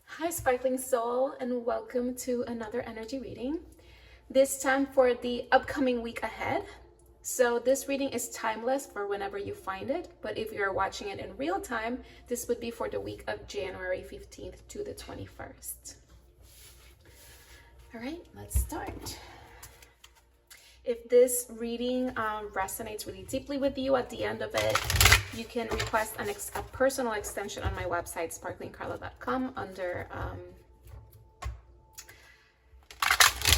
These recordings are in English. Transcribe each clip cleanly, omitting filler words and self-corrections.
Hi, Sparkling Soul, and welcome to another energy reading. This time for the upcoming week ahead. So this reading is timeless for whenever you find it, but if you're watching it in real time, this would be for the week of January 15th to the 21st. All right, let's start. If this reading resonates really deeply with you, at the end of it, you can request a personal extension on my website, sparklingcarla.com, under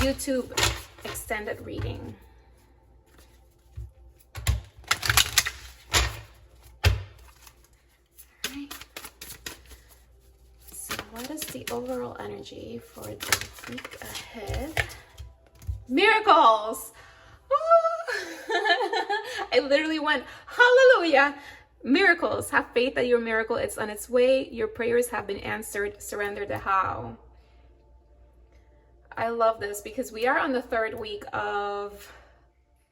YouTube extended reading. All right. So what is the overall energy for the week ahead? Miracles! I literally went, hallelujah! Miracles. Have faith that your miracle is on its way. Your prayers have been answered. Surrender the how. I love this because we are on the third week of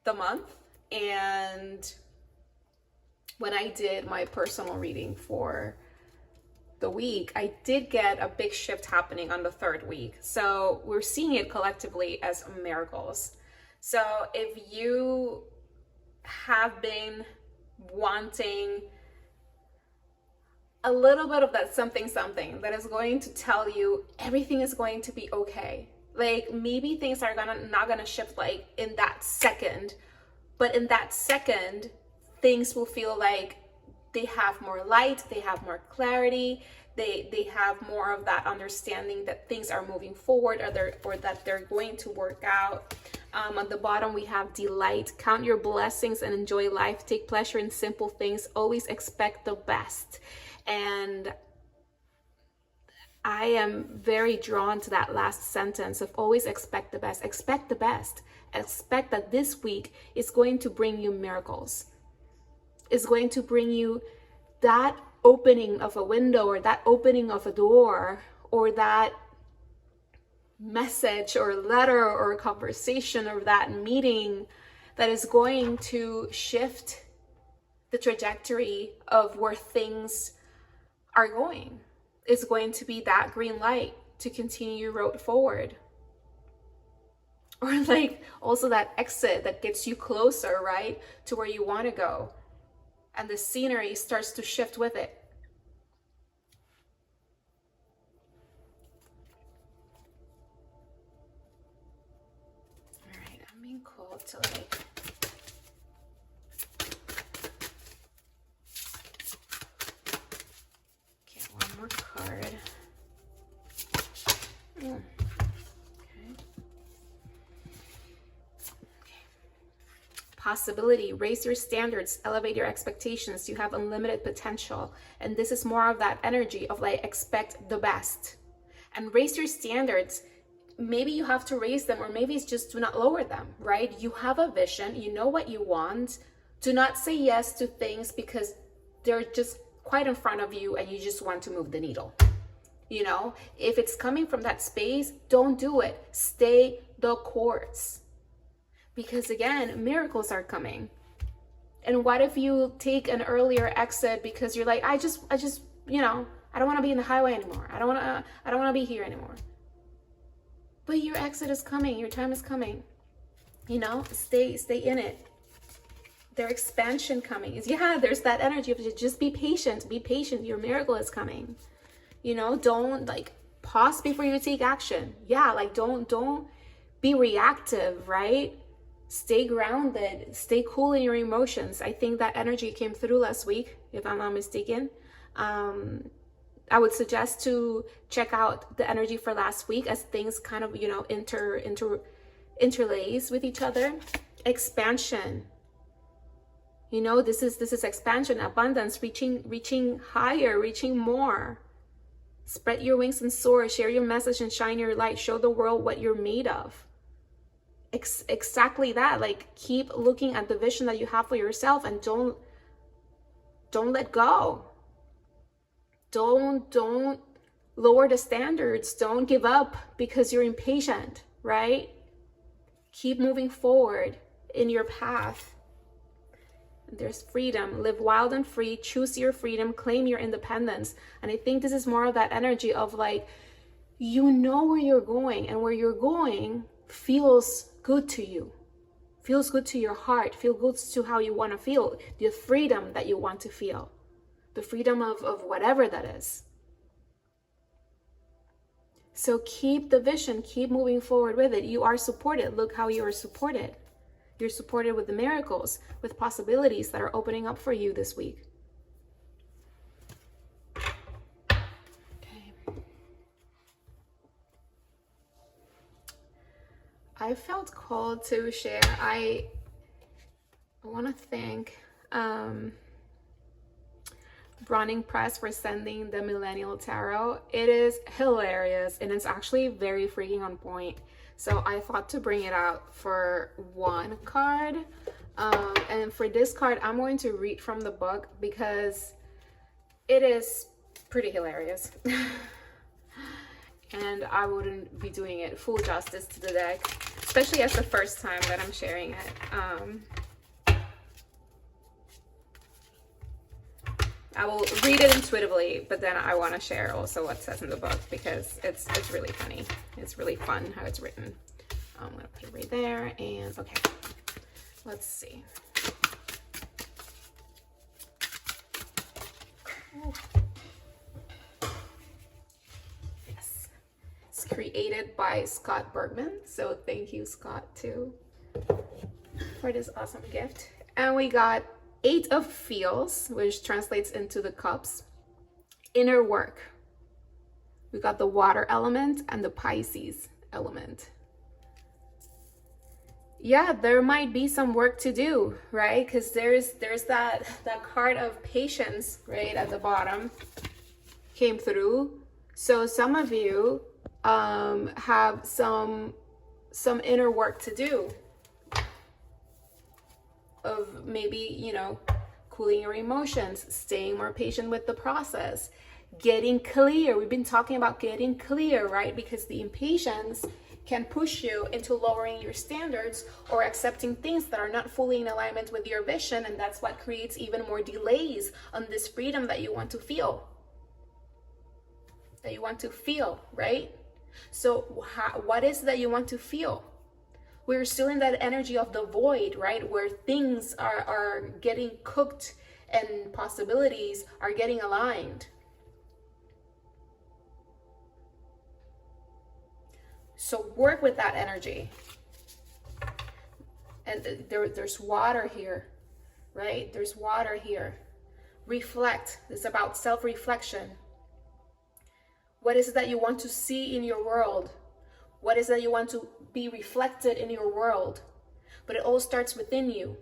the month. And when I did my personal reading for the week, I did get a big shift happening on the third week. So we're seeing it collectively as miracles. So if you have been wanting a little bit of that something that is going to tell you everything is going to be okay, like maybe things are not gonna shift like in that second, but in that second things will feel like they have more light, they have more clarity, they have more of that understanding that things are moving forward, or that they're going to work out. At the bottom we have delight. Count your blessings and enjoy life. Take pleasure in simple things. Always expect the best. And I am very drawn to that last sentence of always expect the best. Expect the best. Expect that this week is going to bring you miracles. It's going to bring you that opening of a window, or that opening of a door, or that message or letter or conversation, or that meeting that is going to shift the trajectory of where things are going. It's going to be that green light to continue your road forward. Or like also that exit that gets you closer, right, to where you want to go. And the scenery starts to shift with it. All right, I'm being called to like get one more card. Okay. Possibility. Raise your standards, elevate your expectations. You have unlimited potential. And this is more of that energy of like expect the best. And raise your standards. Maybe you have to raise them, or maybe it's just do not lower them, right? You have a vision, you know what you want. Do not say yes to things because they're just quite in front of you and you just want to move the needle. You know, if it's coming from that space, don't do it. Stay the course. Because again, miracles are coming. And what if you take an earlier exit because you're like, I just, you know, I don't want to be in the highway anymore. I don't want to be here anymore. But your exit is coming. Your time is coming. You know, stay in it. Their expansion coming is, yeah, there's that energy of just be patient. Be patient. Your miracle is coming. You know, don't like pause before you take action. Yeah, like don't be reactive, right? Stay grounded, stay cool in your emotions. I think that energy came through last week, if I'm not mistaken. I would suggest to check out the energy for last week as things kind of, you know, interlace with each other. Expansion. You know, this is expansion, abundance, reaching higher, reaching more. Spread your wings and soar. Share your message and shine your light. Show the world what you're made of. Exactly that. Like, keep looking at the vision that you have for yourself, and don't let go. Don't lower the standards. Don't give up because you're impatient, right? Keep moving forward in your path. There's freedom. Live wild and free. Choose your freedom. Claim your independence. And I think this is more of that energy of like, you know where you're going, and where you're going feels good to you. Feels good to your heart. Feels good to how you want to feel. The freedom that you want to feel. The freedom of whatever that is. So keep the vision. Keep moving forward with it. You are supported. Look how you are supported. You're supported with the miracles, with possibilities that are opening up for you this week. Okay. I felt called to share. I want to thank Browning Press for sending the Millennial Tarot. It is hilarious, and it's actually very freaking on point. So I thought to bring it out for one card. And for this card, I'm going to read from the book because it is pretty hilarious. And I wouldn't be doing it full justice to the deck, especially as the first time that I'm sharing it. I will read it intuitively, but then I want to share also what it says in the book because it's really funny. It's really fun how it's written. I'm going to put it right there, and okay, let's see. Ooh. Yes, it's created by Scott Bergman, so thank you, Scott, too, for this awesome gift. And we got 8 of Feels, which translates into the cups. Inner work. We got the water element and the Pisces element. Yeah, there might be some work to do, right? Because there's that card of patience, right, at the bottom came through. So some of you have some inner work to do. Of maybe, you know, cooling your emotions, staying more patient with the process, getting clear. We've been talking about getting clear, right? Because the impatience can push you into lowering your standards or accepting things that are not fully in alignment with your vision, and that's what creates even more delays on this freedom that you want to feel. Right? So what is that you want to feel? We're still in that energy of the void, right? Where things are getting cooked and possibilities are getting aligned. So work with that energy. And there's water here, right? There's water here. Reflect. It's about self-reflection. What is it that you want to see in your world? What is it that you want to be reflected in your world? But it all starts within you.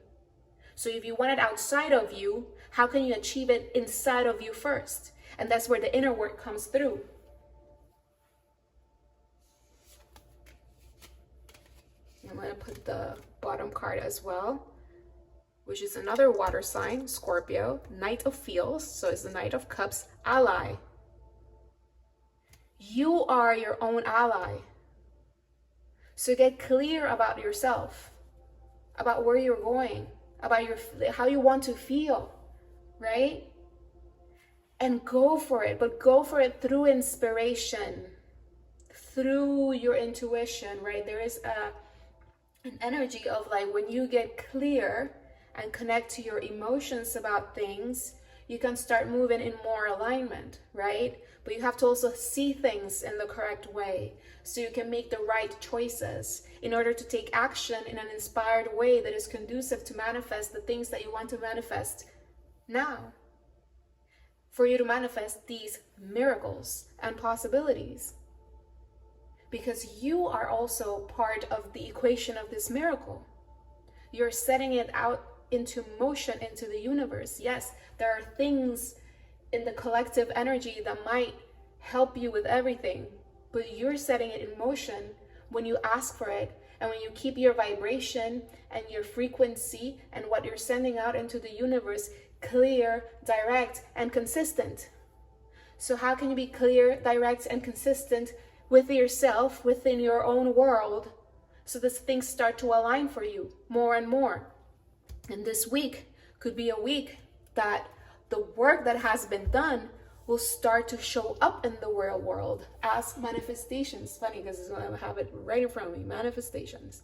So if you want it outside of you, how can you achieve it inside of you first? And that's where the inner work comes through. I'm going to put the bottom card as well, which is another water sign, Scorpio, Knight of Feels. So it's the Knight of Cups, ally. You are your own ally. So get clear about yourself, about where you're going, about how you want to feel, right? And go for it, but go for it through inspiration, through your intuition, right? There is an energy of like when you get clear and connect to your emotions about things, you can start moving in more alignment, right? But you have to also see things in the correct way so you can make the right choices in order to take action in an inspired way that is conducive to manifest the things that you want to manifest now. For you to manifest these miracles and possibilities. Because you are also part of the equation of this miracle. You're setting it out into motion, into the universe. Yes, there are things in the collective energy that might help you with everything, but you're setting it in motion when you ask for it, and when you keep your vibration and your frequency and what you're sending out into the universe clear, direct, and consistent. So how can you be clear, direct, and consistent with yourself, within your own world, so that things start to align for you more and more? And this week, Could be a week that the work that has been done will start to show up in the real world as manifestations. Funny because I have it right in front of me, manifestations.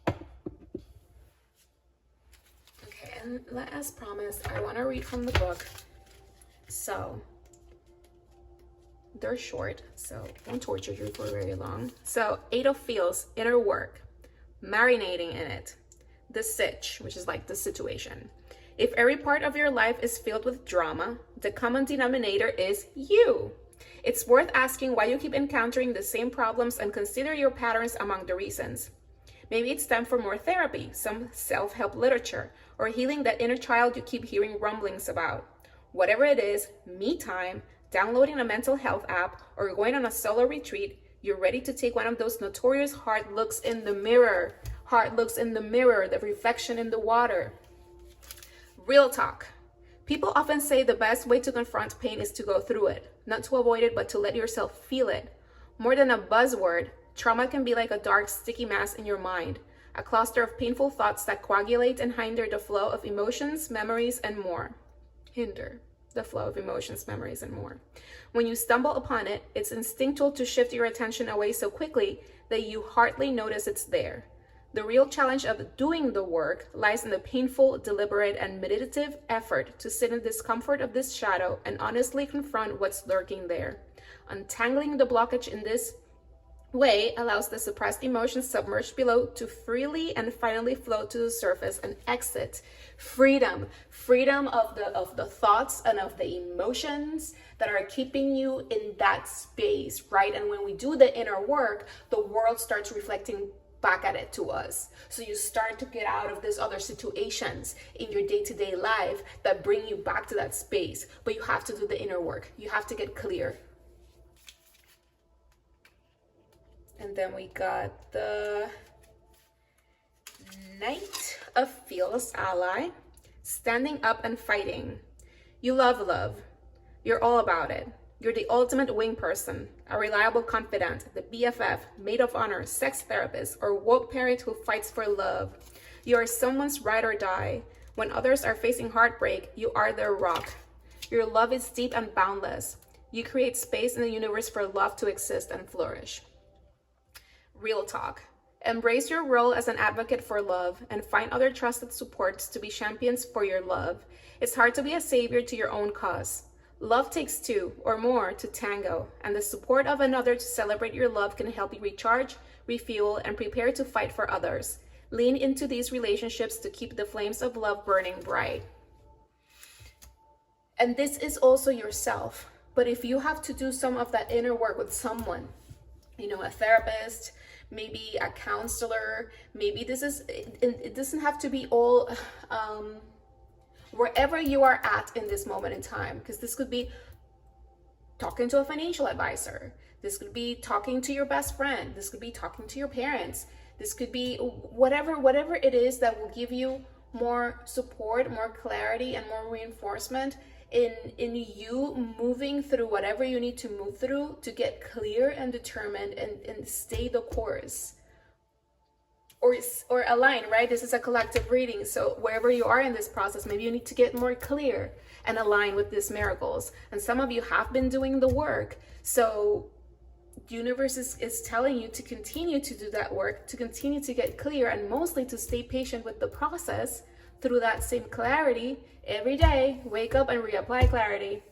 Okay, and as promised, I want to read from the book. So they're short, so I won't torture you for very long. So 8 of Feels, inner work, marinating in it. The sitch, which is like the situation. If every part of your life is filled with drama, the common denominator is you. It's worth asking why you keep encountering the same problems and consider your patterns among the reasons. Maybe it's time for more therapy, some self-help literature, or healing that inner child you keep hearing rumblings about. Whatever it is, me time, downloading a mental health app, or going on a solo retreat, you're ready to take one of those notorious hard looks in the mirror. Hard looks in the mirror, the reflection in the water. Real talk. People often say the best way to confront pain is to go through it, not to avoid it, but to let yourself feel it. More than a buzzword, trauma can be like a dark, sticky mass in your mind, a cluster of painful thoughts that coagulate and hinder the flow of emotions, memories, and more. Hinder the flow of emotions, memories, and more. When you stumble upon it, it's instinctual to shift your attention away so quickly that you hardly notice it's there. The real challenge of doing the work lies in the painful, deliberate, and meditative effort to sit in the discomfort of this shadow and honestly confront what's lurking there. Untangling the blockage in this way allows the suppressed emotions submerged below to freely and finally flow to the surface and exit. Freedom of the thoughts and of the emotions that are keeping you in that space, right? And when we do the inner work, the world starts reflecting back at it to us. So you start to get out of these other situations in your day-to-day life that bring you back to that space. But you have to do the inner work. You have to get clear. And then we got the Knight of Feels ally, standing up and fighting. You love love. You're all about it. You're the ultimate wing person, a reliable confidant, the BFF, maid of honor, sex therapist, or woke parent who fights for love. You are someone's ride or die. When others are facing heartbreak, you are their rock. Your love is deep and boundless. You create space in the universe for love to exist and flourish. Real talk. Embrace your role as an advocate for love and find other trusted supports to be champions for your love. It's hard to be a savior to your own cause. Love takes 2 or more to tango, and the support of another to celebrate your love can help you recharge, refuel, and prepare to fight for others. Lean into these relationships to keep the flames of love burning bright. And this is also yourself. But if you have to do some of that inner work with someone, a therapist, maybe a counselor, maybe it doesn't have to be all wherever you are at in this moment in time, because this could be talking to a financial advisor, this could be talking to your best friend, this could be talking to your parents, this could be whatever it is that will give you more support, more clarity, and more reinforcement in you moving through whatever you need to move through to get clear and determined and stay the course. Or align, right? This is a collective reading. So wherever you are in this process, maybe you need to get more clear and align with these miracles. And some of you have been doing the work. So the universe is telling you to continue to do that work, to continue to get clear, and mostly to stay patient with the process through that same clarity. Every day, wake up and reapply clarity.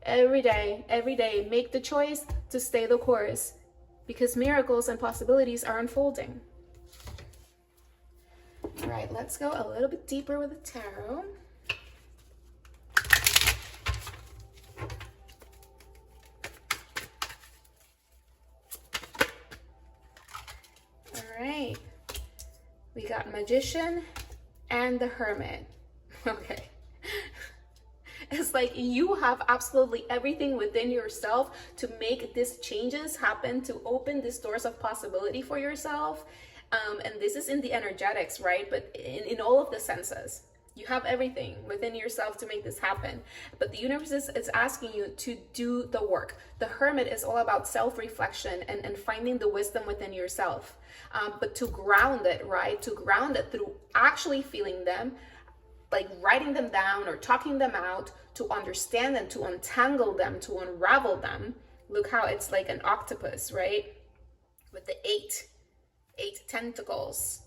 Every day, make the choice to stay the course, because miracles and possibilities are unfolding. All right, let's go a little bit deeper with the tarot. All right, we got Magician and the Hermit. Okay. It's like you have absolutely everything within yourself to make these changes happen, to open these doors of possibility for yourself. And this is in the energetics, right? But in all of the senses, you have everything within yourself to make this happen. But the universe is asking you to do the work. The Hermit is all about self-reflection and finding the wisdom within yourself. But to ground it, right? To ground it through actually feeling them, like writing them down or talking them out, to understand them, to untangle them, to unravel them. Look how it's like an octopus, right? With the eight tentacles.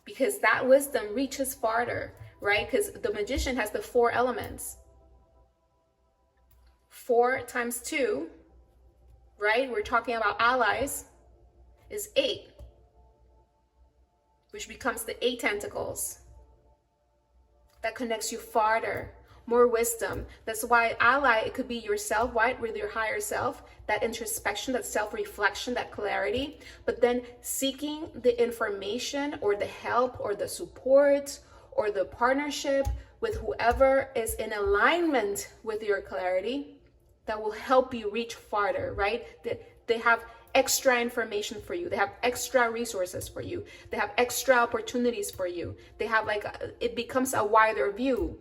Because that wisdom reaches farther, right? Because the magician has the 4 elements. 4 times 2, right? We're talking about allies, is 8. Which becomes the 8 tentacles. That connects you farther. More wisdom. That's why ally, it could be yourself, right? With your higher self, that introspection, that self-reflection, that clarity. But then seeking the information or the help or the support or the partnership with whoever is in alignment with your clarity, that will help you reach farther, right? They have extra information for you. They have extra resources for you. They have extra opportunities for you. They have it becomes a wider view.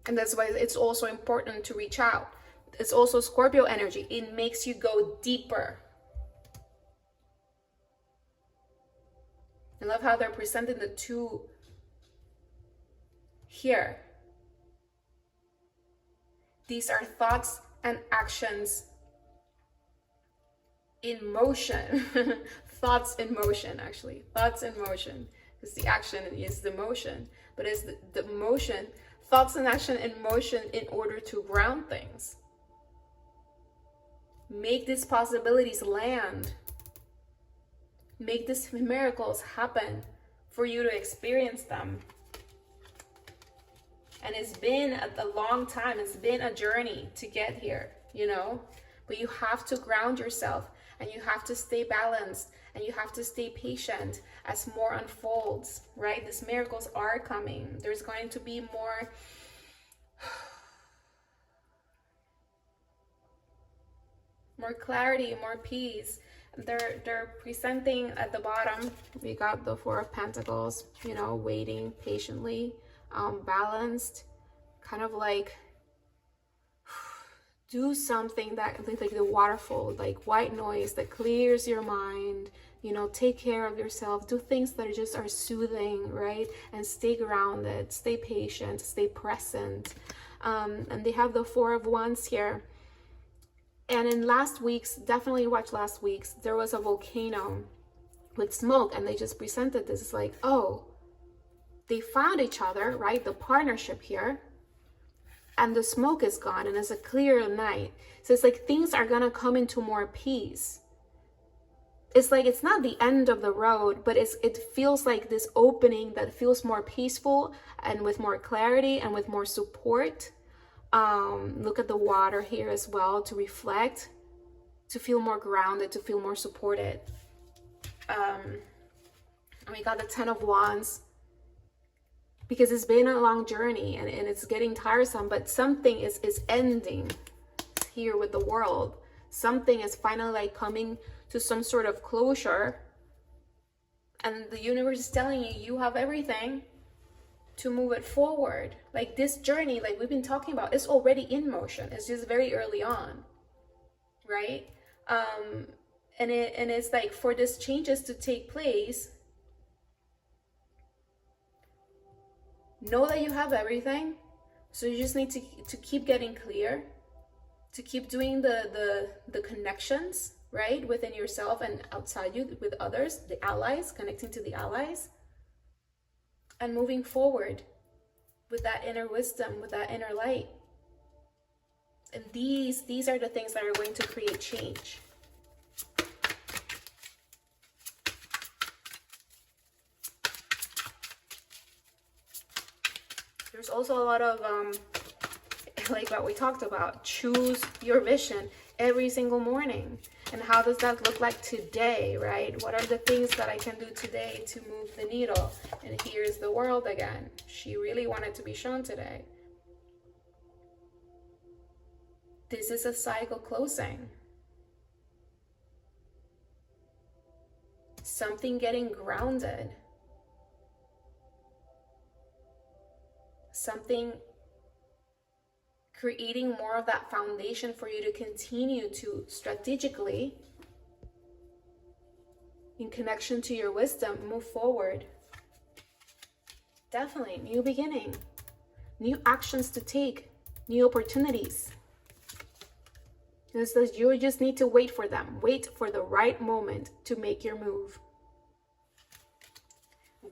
And that's why it's also important to reach out. It's also Scorpio energy. It makes you go deeper. I love how they're presenting the 2 here. These are thoughts and actions in motion. Thoughts in motion, actually. Thoughts in motion. Because the action is the motion. But it's the motion. Thoughts and action in motion in order to ground things. Make these possibilities land. Make these miracles happen for you to experience them. And it's been a long time. It's been a journey to get here, you know? But you have to ground yourself, and you have to stay balanced, and you have to stay patient as more unfolds, right? These miracles are coming. There's going to be more clarity, more peace. They're presenting at the bottom. We got the 4 of Pentacles, you know, waiting patiently, balanced, kind of like do something that, like the waterfall, like white noise that clears your mind, you know, take care of yourself, do things that are soothing, right? And stay grounded, stay patient, stay present. And they have the 4 of Wands here. And in last week's, definitely watch last week's, there was a volcano with smoke, and they just presented this. It's like, oh, they found each other, right? The partnership here. And the smoke is gone, and it's a clear night. So it's like things are gonna come into more peace. It's like it's not the end of the road, but it feels like this opening that feels more peaceful and with more clarity and with more support. Look at the water here as well to reflect, to feel more grounded, to feel more supported. And we got the 10 of Wands. Because it's been a long journey, and it's getting tiresome, but something is ending here with the world. Something is finally like coming to some sort of closure. And the universe is telling you, you have everything to move it forward. Like this journey, like we've been talking about, is already in motion. It's just very early on, right? And it's like for these changes to take place, know that you have everything. So you just need to keep getting clear, to keep doing the connections, right, within yourself and outside you with others, the allies, connecting to the allies, and moving forward with that inner wisdom, with that inner light. And these are the things that are going to create change. There's also a lot of, like what we talked about, choose your vision every single morning. And how does that look like today, right? What are the things that I can do today to move the needle? And here's the world again. She really wanted to be shown today. This is a cycle closing. Something getting grounded. Something creating more of that foundation for you to continue to strategically, in connection to your wisdom, move forward Definitely new beginning, new actions to take, new opportunities. So you just need to wait for them. Wait for the right moment to make your move.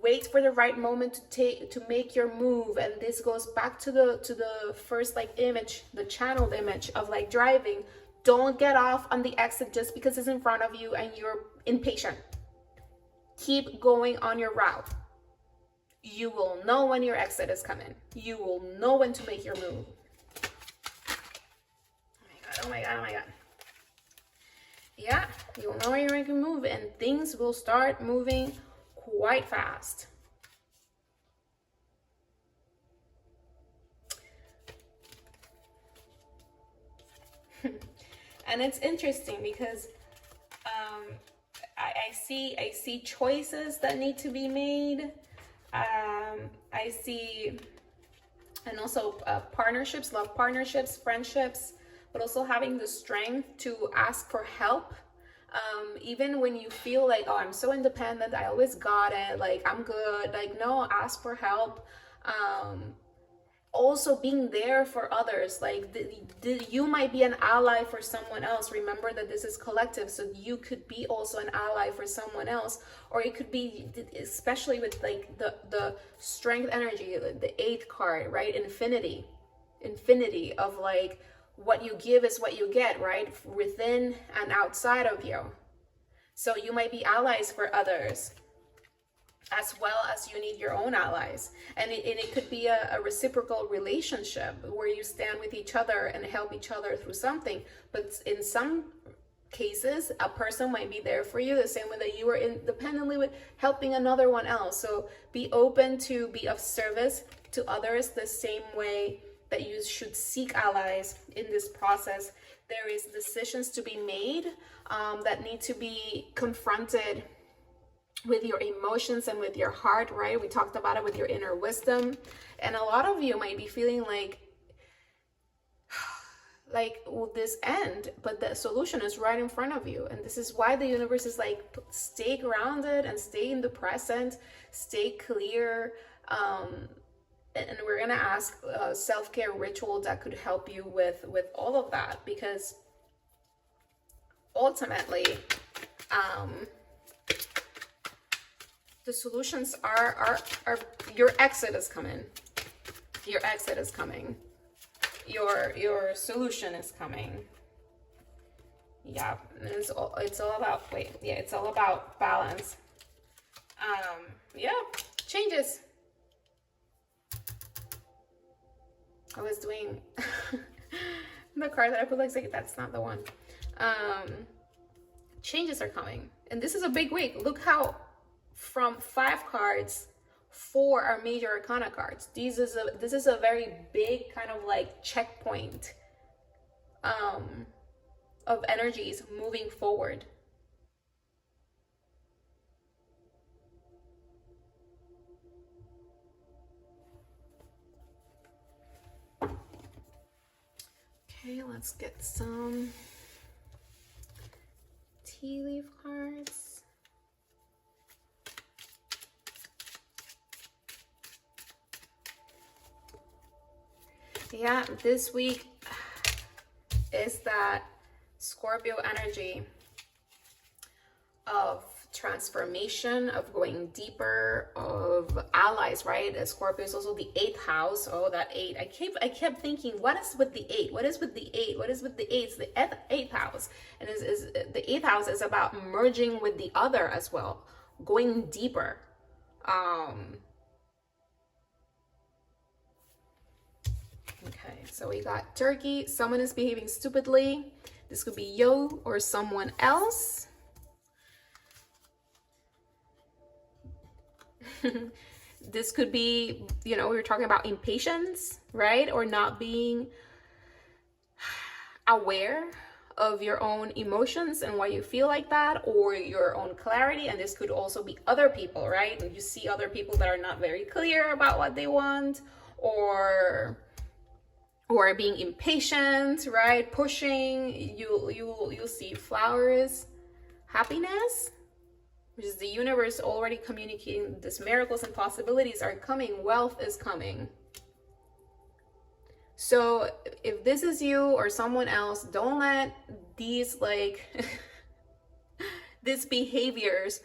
Wait for the right moment to make your move. And this goes back to the first like image, the channeled image of like driving. Don't get off on the exit just because it's in front of you and you're impatient. Keep going on your route. You will know when your exit is coming. You will know when to make your move. Oh my God, oh my God. Yeah, you'll know when you're making a move and things will start moving quite fast. And it's interesting because I see choices that need to be made. I see, and also partnerships, love partnerships, friendships, but also having the strength to ask for help. Even when you feel like, oh, I'm so independent, I always got it, like I'm good, like no, ask for help. Also being there for others, like you might be an ally for someone else. Remember that this is collective, so you could be also an ally for someone else, or it could be, especially with like the strength energy, the 8th card, right? Infinity of like what you give is what you get, right? Within and outside of you. So you might be allies for others, as well as you need your own allies. And it could be a reciprocal relationship where you stand with each other and help each other through something. But in some cases, a person might be there for you the same way that you were independently with helping another one else. So be open to be of service to others the same way that you should seek allies in this process. There is decisions to be made that need to be confronted with your emotions and with your heart, right? We talked about it with your inner wisdom. And a lot of you might be feeling like, will this end? But the solution is right in front of you. And this is why the universe is like, stay grounded and stay in the present, stay clear. And we're gonna ask a self-care ritual that could help you with all of that, because ultimately, the solutions are your exit is coming. Your exit is coming. Your solution is coming. Yeah, it's all about, it's all about balance. Yeah, changes. I was doing the card that I put like that's not the one. Changes are coming, and this is a big week. Look how from 5 cards, 4 are major arcana cards. This is a very big kind of like checkpoint of energies moving forward. Okay, let's get some tea leaf cards. Yeah, this week is that Scorpio energy of transformation, of going deeper, of allies, right? Scorpio is also the 8th house. Oh, that 8. I kept thinking, what is with the 8? What is with the 8? What is with the 8? It's the 8th house. And is the 8th house is about merging with the other as well, going deeper. Okay, so we got Turkey. Someone is behaving stupidly. This could be you or someone else. This could be, we were talking about impatience, right? Or not being aware of your own emotions and why you feel like that, or your own clarity. And this could also be other people, right? And you see other people that are not very clear about what they want, or being impatient, right? Pushing. You'll see flowers, happiness. which is the universe already communicating this miracles and possibilities are coming, wealth is coming. So if this is you or someone else, don't let these like these behaviors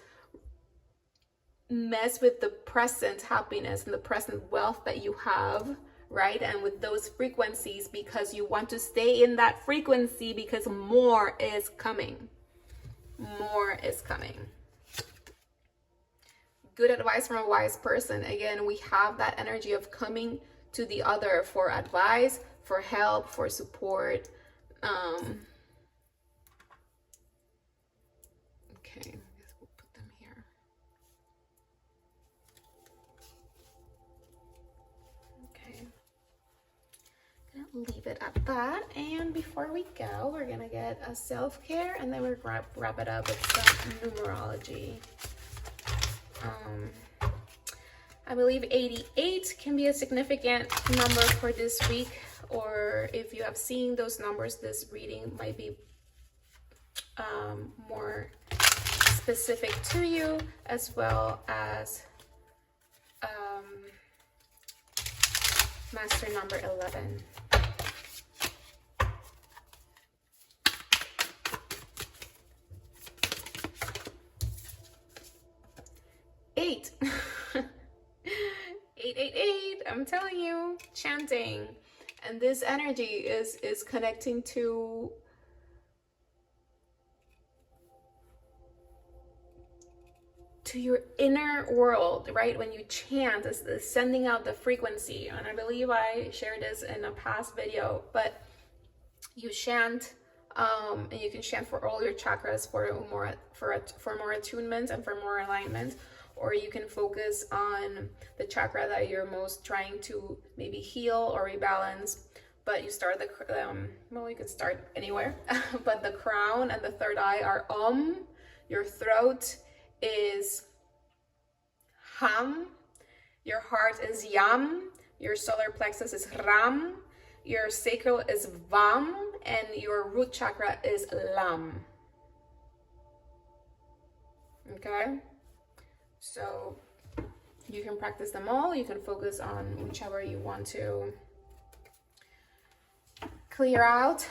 mess with the present happiness and the present wealth that you have, right? And with those frequencies, because you want to stay in that frequency, because more is coming. More is coming. Good advice from a wise person. Again, we have that energy of coming to the other for advice, for help, for support. Okay, I guess we'll put them here. Okay, gonna leave it at that. And before we go, we're gonna get a self-care, and then we're gonna wrap it up with some numerology. I believe 88 can be a significant number for this week, or if you have seen those numbers, this reading might be more specific to you, as well as master number 11. Eight. 888, I'm telling you, chanting. And this energy is connecting to your inner world, right? When you chant, it's sending out the frequency. And I believe I shared this in a past video, but you chant, and you can chant for all your chakras for more attunement and for more alignment. Or you can focus on the chakra that you're most trying to maybe heal or rebalance. But you start well, you can start anywhere. But the crown and the third eye are your throat is ham, your heart is yam, your solar plexus is ram, your sacral is vam, and your root chakra is lam. Okay? So you can practice them all. You can focus on whichever you want to clear out.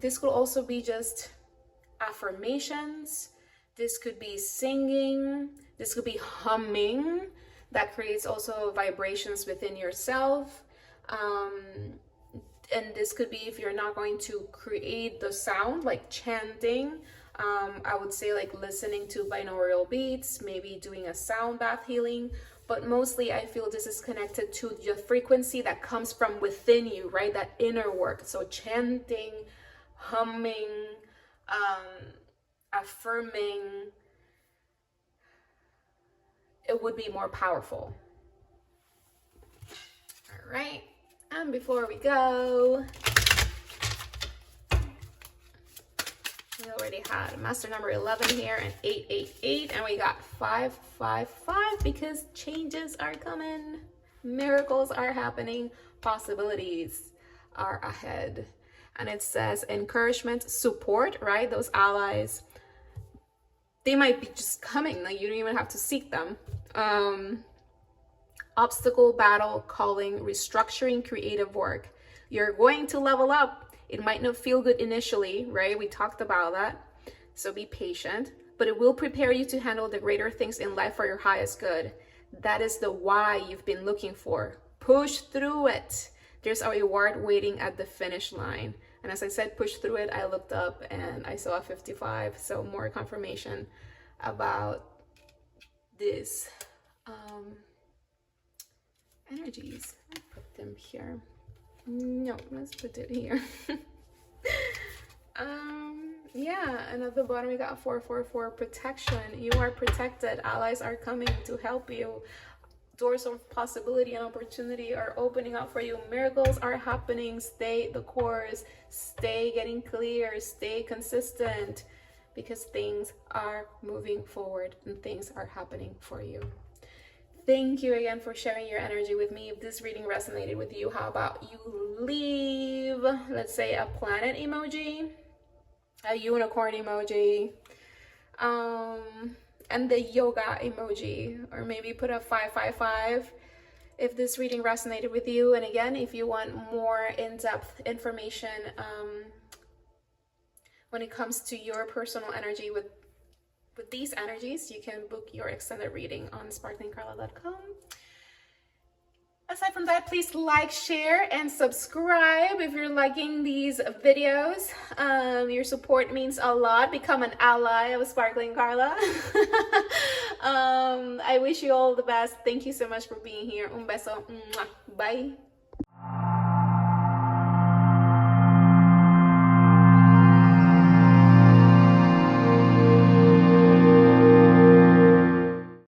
This could also be just affirmations. This could be singing. This could be humming. That creates also vibrations within yourself. And this could be, if you're not going to create the sound, like chanting, I would say like listening to binaural beats, maybe doing a sound bath healing. But mostly I feel this is connected to the frequency that comes from within you, right? That inner work. So chanting, humming, affirming, it would be more powerful. All right. And before we go, we already had master number 11 here and 888, and we got 555 because changes are coming, miracles are happening, possibilities are ahead. And it says encouragement, support, right? Those allies, they might be just coming, like you don't even have to seek them. Obstacle, battle, calling, restructuring, creative work. You're going to level up. It might not feel good initially, right? We talked about that. So be patient, but it will prepare you to handle the greater things in life for your highest good. That is the why you've been looking for. Push through it. There's a reward waiting at the finish line. And as I said, push through it, I looked up and I saw a 55. So more confirmation about this energies. I'll put them here. No, let's put it here. Yeah, and at the bottom we got 444, protection. You are protected. Allies are coming to help you. Doors of possibility and opportunity are opening up for you. Miracles are happening. Stay the course. Stay getting clear. Stay consistent, because things are moving forward and things are happening for you. Thank you again for sharing your energy with me. If this reading resonated with you, how about you leave, let's say, a planet emoji, a unicorn emoji, and the yoga emoji, or maybe put a 555 if this reading resonated with you. And again, if you want more in-depth information when it comes to your personal energy with these energies, you can book your extended reading on sparklingcarla.com. Aside from that, please like, share, and subscribe if you're liking these videos. Your support means a lot. Become an ally of Sparkling Carla. I wish you all the best. Thank you so much for being here. Un beso. Bye.